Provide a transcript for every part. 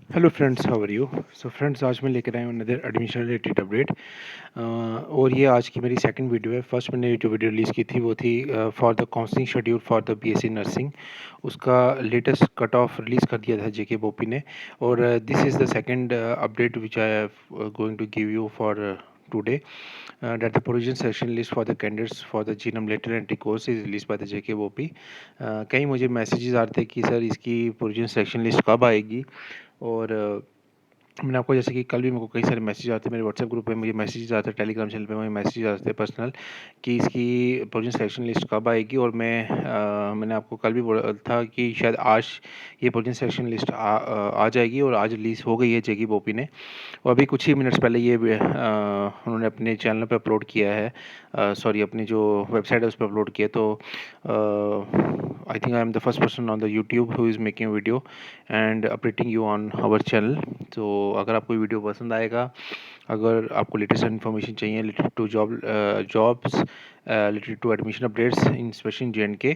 Hello friends, how are you. So friends, आज मैं लेकर आया हूँ अनदर एडमिशन रिलेटेड अपडेट। और ये आज की मेरी सेकंड वीडियो है। फर्स्ट मैंने जो वीडियो रिलीज़ की थी वो थी for the counselling schedule for the BSc nursing. उसका लेटेस्ट कट ऑफ रिलीज़ कर दिया था जेके बोपी ने। और this is the second update which I have going to give you for today, that the provision selection list for the candidates for the genome lateral entry course is released by the JKOP। कई मुझे messages आ रहे थे कि sir इसकी provision selection list कब आएगी। और मैंने आपको जैसे कि कल भी मेरे को कई सारे मैसेज आते हैं, मेरे व्हाट्सएप ग्रुप पे मुझे मैसेज आते हैं, टेलीग्राम चैनल पे मुझे मैसेज आते हैं पर्सनल कि इसकी प्रोविजन सिलेक्शन लिस्ट कब आएगी। और मैंने आपको कल भी बोला था कि शायद आज ये प्रोविजन सिलेक्शन लिस्ट आ जाएगी और आज रिलीज़ हो गई है जेकी बोपी ने। और अभी कुछ ही मिनट्स पहले ये उन्होंने अपने चैनल पे अपलोड किया है, सॉरी अपनी जो वेबसाइट है उस पर अपलोड किया। तो I think I am the first person on the YouTube who is making video and updating you on our channel. तो अगर आपको वीडियो पसंद आएगा, अगर आपको लेटेस्ट इन्फॉर्मेशन चाहिए related to jobs, related to admission updates in special in JNK,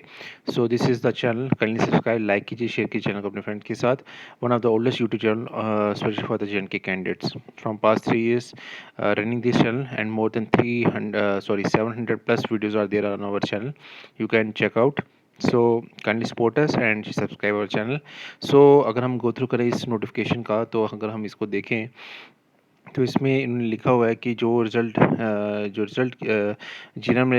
so this is the channel. Kindly subscribe, like कीजिए, share कीजिए चैनल को अपने फ्रेंड के साथ। One of the oldest YouTube channel specially for the JNK candidates from past 3 years running this channel, and more than 700 plus videos are there on our channel. You can check out, so kindly support us and subscribe our channel. So अगर हम go through करें इस notification का, तो अगर हम इसको देखें तो इसमें इन्होंने लिखा हुआ है कि जो रिज़ल्ट जीनम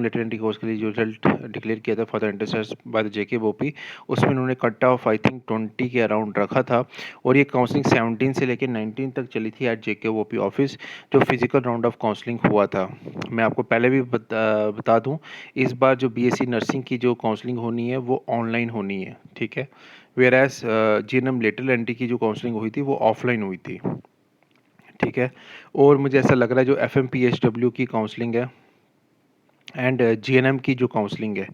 लेटेरेंटी कोर्स के लिए जो रिज़ल्ट डिक्लेयर किया था for the interest by the JK बोपी, उसमें इन्होंने कट ऑफ आई थिंक 20 के अराउंड रखा था। और ये काउंसलिंग 17 से लेकर 19 तक चली थी एट जेके बोपी ऑफिस, जो फिजिकल राउंड ऑफ काउंसलिंग हुआ था। मैं आपको पहले भी बता दूं, इस बार जो बीएससी नर्सिंग की जो काउंसलिंग होनी है वो ऑनलाइन होनी है, ठीक है। Whereas GNM lateral entry की जो काउंसलिंग हुई थी वो ऑफलाइन हुई थी, ठीक है। और मुझे ऐसा लग रहा है जो FMPHW की काउंसलिंग है एंड GNM की जो काउंसलिंग है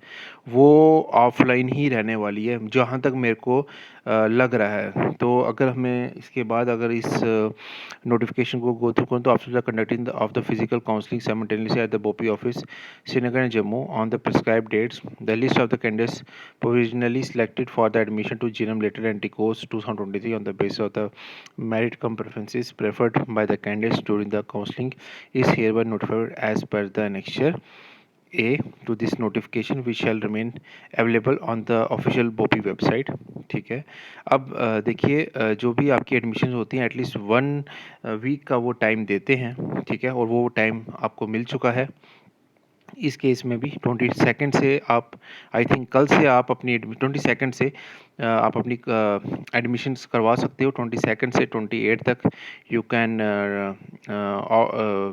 वो ऑफलाइन ही रहने वाली है, जहाँ तक मेरे को लग रहा है। तो अगर हमें इसके बाद अगर इस नोटिफिकेशन को गो थ्रू करूँ, तो after the conducting of the physical counselling simultaneously at the BOPEE office Srinagar and Jammu on the prescribed dates, the list of the candidates provisionally selected for the admission to GNM lateral entry course 2023 on the basis of the merit cum preferences preferred by the candidates during the counseling is hereby notified as per the annexure A to this notification which shall remain available on the official Bopi website, ठीक है। अब देखिए, जो भी आपकी admission होती हैं at least 1 week का वो टाइम देते हैं, ठीक है। और वो टाइम आपको मिल चुका है। इस केस में भी 22 से आप, आई थिंक कल से आप अपनी 22 से आप अपनी एडमिशन्स करवा सकते हो। 22 से 28 तक you can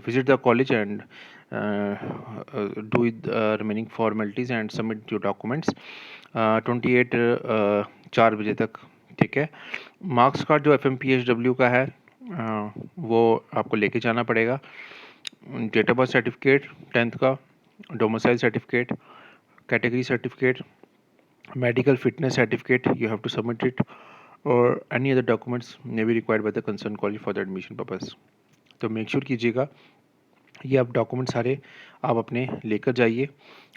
visit the college and do remaining formalities and submit your documents 28 4 बजे तक, ठीक है। मार्क्स कार्ड जो FMPHW का है वो आपको लेके जाना पड़ेगा। Date of birth certificate 10th का, domicile certificate, category certificate, medical fitness certificate you have to submit it, or any other documents may be required by the concerned college for the admission purpose। तो make sure कीजिएगा ये आप document सारे आप अपने लेकर जाइए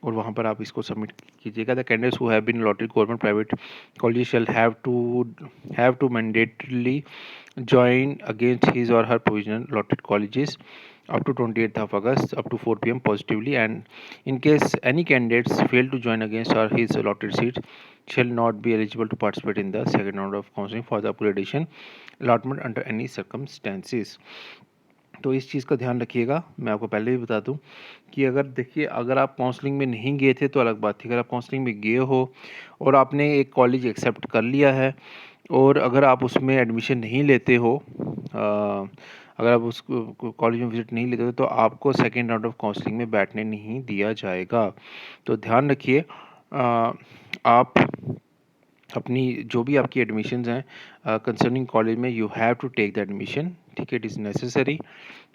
और वहाँ पर आप इसको सबमिट कीजिएगा। The candidates who have been allotted government private college shall have to mandatorily join against his or her provisional allotted colleges up to 28th of August up to 4 p.m. positively, and in case any candidates fail to join against or his allotted seats shall not be eligible to participate in the second round of counseling for the upgradation allotment under any circumstances। तो इस चीज़ का ध्यान रखिएगा। मैं आपको पहले भी बता दूं कि अगर देखिए, अगर आप काउंसलिंग में नहीं गए थे तो अलग बात थी। अगर आप काउंसलिंग में गए हो और आपने एक कॉलेज एक्सेप्ट कर लिया है और अगर आप उसमें एडमिशन नहीं लेते हो, अगर आप उस कॉलेज में विजिट नहीं लेते हो, तो आपको सेकेंड राउंड ऑफ काउंसलिंग में बैठने नहीं दिया जाएगा। तो ध्यान रखिए, आप अपनी जो भी आपकी एडमिशन्स हैं कंसर्निंग कॉलेज में, you have to take the admission, ठीक है। It is necessary,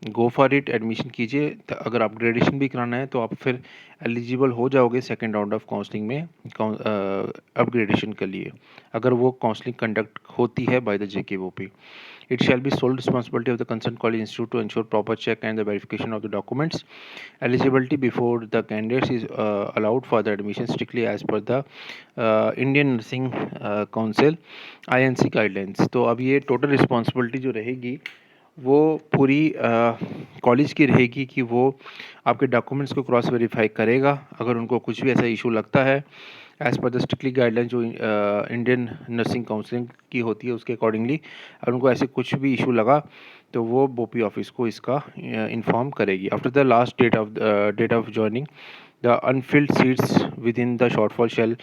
go for it, admission कीजिए। अगर अपग्रेडेशन भी कराना है तो आप फिर एलिजिबल हो जाओगे सेकेंड राउंड ऑफ काउंसलिंग में अपग्रेडेशन के लिए, अगर वो काउंसलिंग कंडक्ट होती है by the JKOP। It shall be sole responsibility of the concerned college institute to ensure proper check and the verification of the documents eligibility before the candidates is allowed for the admission strictly as per the Indian Nursing Council INC guidelines। Guidelines. तो अब ये total responsibility जो रहेगी वो पूरी college की रहेगी कि वो आपके डॉक्यूमेंट्स को क्रॉस वेरीफाई करेगा। अगर उनको कुछ भी ऐसा इशू लगता है as per the strictly guideline जो इंडियन नर्सिंग काउंसिलिंग की होती है उसके अकॉर्डिंगली, अगर उनको ऐसे कुछ भी इशू लगा तो वो बोपी ऑफिस को इसका इन्फॉर्म करेगी। After the last date of joining the unfilled seats within the shortfall shall,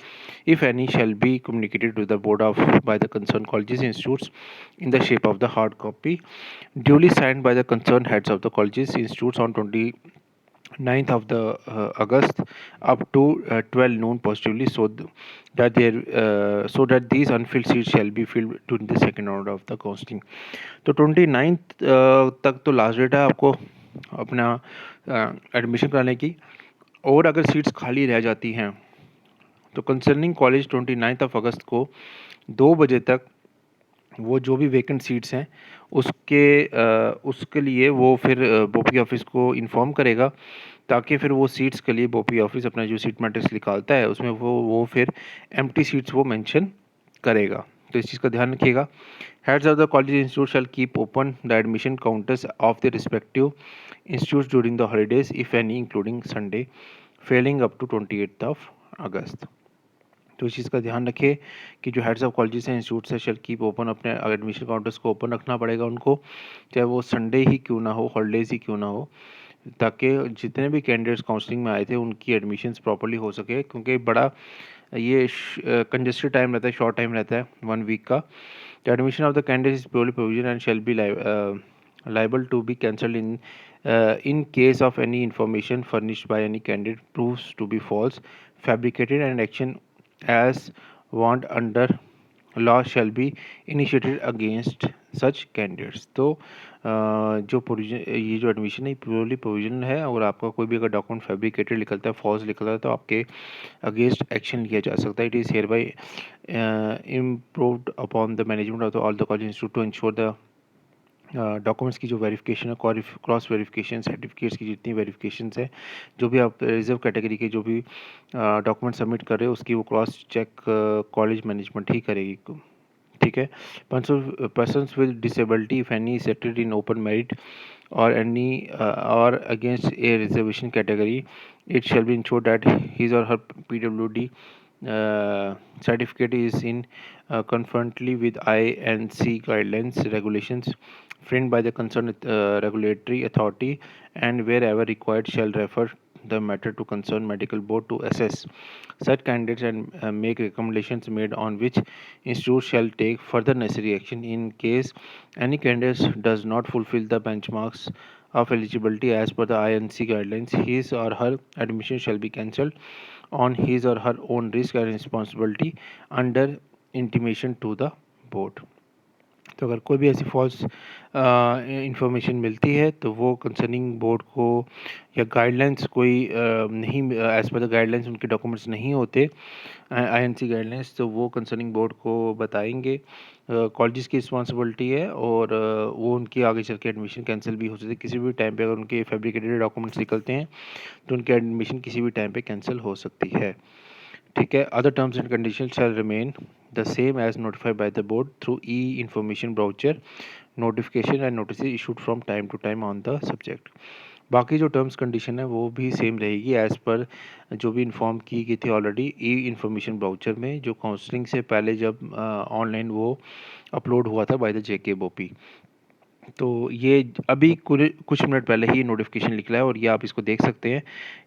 if any, shall be communicated to the board of by the concerned colleges institutes in the shape of the hard copy duly signed by the concerned heads of the colleges institutes on 29th of the August up to 12 noon positively, so that these unfilled seats shall be filled during the second round of the counseling. तो 29th तक तो last date है आपको अपना admission कराने की। और अगर सीट्स खाली रह जाती हैं तो कंसर्निंग कॉलेज 29 ऑफ अगस्त को 2 बजे तक वो जो भी वैकेंट सीट्स हैं उसके लिए वो फिर बोपी ऑफिस को इन्फॉर्म करेगा, ताकि फिर वो सीट्स के लिए बोपी ऑफिस अपना जो सीट मैट्रिक्स निकालता है उसमें वो फिर एम्प्टी सीट्स वो मेंशन करेगा। तो इस चीज़ का ध्यान रखिएगा। Heads of the college institute shall keep open the admission counters of the respective institutes during the holidays if any including Sunday falling up to 28 of August. तो इस चीज़ का ध्यान रखें कि जो हेड्स ऑफ कॉलेजेस हैं इंस्टीट्यूट्स हैं शैल कीप ओपन, अपने एडमिशन काउंटर्स को ओपन रखना पड़ेगा उनको, चाहे वो संडे ही क्यों ना हो, हॉलीडेज ही क्यों ना हो, ताकि जितने भी कैंडिडेट्स काउंसलिंग में आए थे उनकी एडमिशन्स प्रॉपर्ली हो सके। क्योंकि बड़ा ये कंजेस्टेड टाइम रहता है, शॉर्ट टाइम रहता है 1 वीक का। The admission of the candidate is purely provision and shall be liable to be cancelled in case of any information furnished by any candidate proves to be false, fabricated, and action as warned under law shall be initiated against such candidates। तो जो provision, ये जो admission है purely provisional है, और आपका कोई भी अगर डॉक्यूमेंट फैब्रिकेटेड निकलता है, फॉल्स निकलता है, तो आपके अगेंस्ट एक्शन लिया जा सकता है। It is hereby improved upon the management of all the college institute to ensure the documents की जो वेरिफिकेशन है, क्रॉस वेरिफिकेशन, सर्टिफिकेट्स की जितनी वेरिफिकेशंस है, जो भी आप रिजर्व कैटेगरी के जो भी डॉक्यूमेंट सबमिट कर रहे हो उसकी वो क्रॉस चेक कॉलेज मैनेजमेंट ही करेगी। ठीक है। Persons with disability if any settled in open merit or any or against a reservation category, it shall be ensured that his or her PWD certificate is in conformity with INC guidelines regulations framed by the concerned regulatory authority, and wherever required shall refer the matter to concerned medical board to assess such candidates and make recommendations made on which institute shall take further necessary action. In case any candidate does not fulfill the benchmarks of eligibility as per the INC guidelines, his or her admission shall be cancelled on his or her own risk and responsibility under intimation to the board। तो अगर कोई भी ऐसी false information मिलती है तो वो concerning board को, या गाइडलाइंस कोई नहीं एज़ पर द गाइडलाइंस उनके डॉक्यूमेंट्स नहीं होते आईएनसी गाइडलाइंस, तो वो कंसर्निंग बोर्ड को बताएंगे। कॉलेजेस की रिस्पॉन्सिबिलिटी है, और वो उनकी आगे चल के एडमिशन कैंसिल भी हो सकती है किसी भी टाइम पे। अगर उनके फैब्रिकेटेड डॉक्यूमेंट्स निकलते हैं तो उनकी एडमिशन किसी भी टाइम पे कैंसिल हो सकती है। ठीक है। Other terms and condition shall remain the same as notified by the board through e information brochure notification and notice issued from time to time on the subject. बाकी जो टर्म्स कंडीशन है वो भी सेम रहेगी as per जो भी inform की गई थी ऑलरेडी ई इंफॉर्मेशन ब्राउचर में, जो काउंसलिंग से पहले जब ऑनलाइन वो अपलोड हुआ था बाय द जेके बोपी। तो ये अभी कुछ मिनट पहले ही नोटिफिकेशन निकला है, और ये आप इसको देख सकते हैं।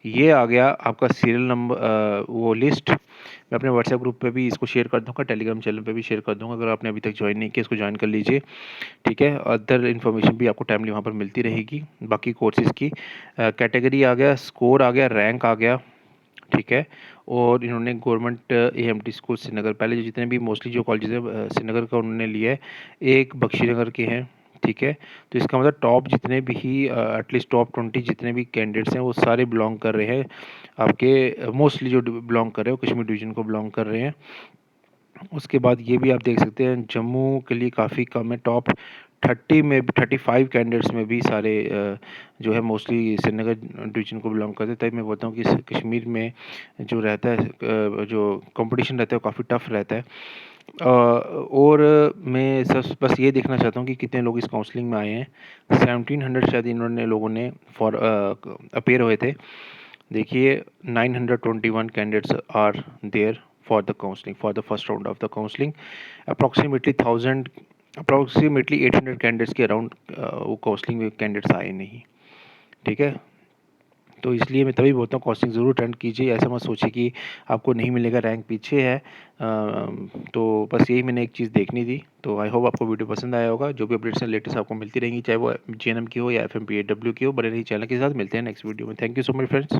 ये आ गया आपका सीरियल नंबर, वो लिस्ट मैं अपने व्हाट्सएप ग्रुप पे भी इसको शेयर कर दूंगा, टेलीग्राम चैनल पे भी शेयर कर दूंगा। अगर आपने अभी तक ज्वाइन नहीं किया इसको ज्वाइन कर लीजिए। ठीक है। अदर इन्फॉर्मेशन भी आपको टाइमली वहाँ पर मिलती रहेगी। बाकी कोर्सेज़ की कैटेगरी आ गया, स्कोर आ गया, रैंक आ गया। ठीक है। और इन्होंने गवर्नमेंट एएमटी स्कूल श्रीनगर, पहले जो जितने भी मोस्टली जो कॉलेजेस है श्रीनगर का उन्होंने लिया है, एक बख्शीनगर के हैं। ठीक है। तो इसका मतलब टॉप जितने भी एटलीस्ट टॉप 20 जितने भी कैंडिडेट्स हैं वो सारे बिलोंग कर रहे हैं आपके, मोस्टली जो बिलोंग कर रहे हैं वो कश्मीर डिवीज़न को बिलोंग कर रहे हैं। उसके बाद ये भी आप देख सकते हैं जम्मू के लिए काफ़ी कम है, टॉप 30 में भी 35 कैंडिडेट्स में भी सारे जो है मोस्टली श्रीनगर डिवीज़न को बिलोंग करते हैं। तभी मैं बोलता हूँ कि कश्मीर में जो रहता है जो कंपटीशन रहता है वो काफ़ी टफ रहता है। और मैं बस ये देखना चाहता हूँ कि कितने लोग इस काउंसलिंग में आए हैं। 1700 शायद इन्होंने लोगों ने फॉर अपेयर हुए थे। देखिए 921 candidates are there for the counselling for the first round of the counselling. Approximately 800 candidates के अराउंड वो काउंसलिंग में कैंडिडेट्स आए नहीं। ठीक है, तो इसलिए मैं तभी बोलता हूँ काउंसलिंग ज़रूर अटेंड कीजिए। ऐसा मत सोचिए कि आपको नहीं मिलेगा, रैंक पीछे है। तो बस यही मैंने एक चीज़ देखनी थी। तो आई होप आपको वीडियो पसंद आया होगा। जो भी अपडेट्स हैं लेटेस्ट आपको मिलती रहेंगी, चाहे वो JNM की हो या FMPAW की हो। बने रहिए चैनल के साथ। मिलते हैं नेक्स्ट वीडियो में। Thank you so much friends.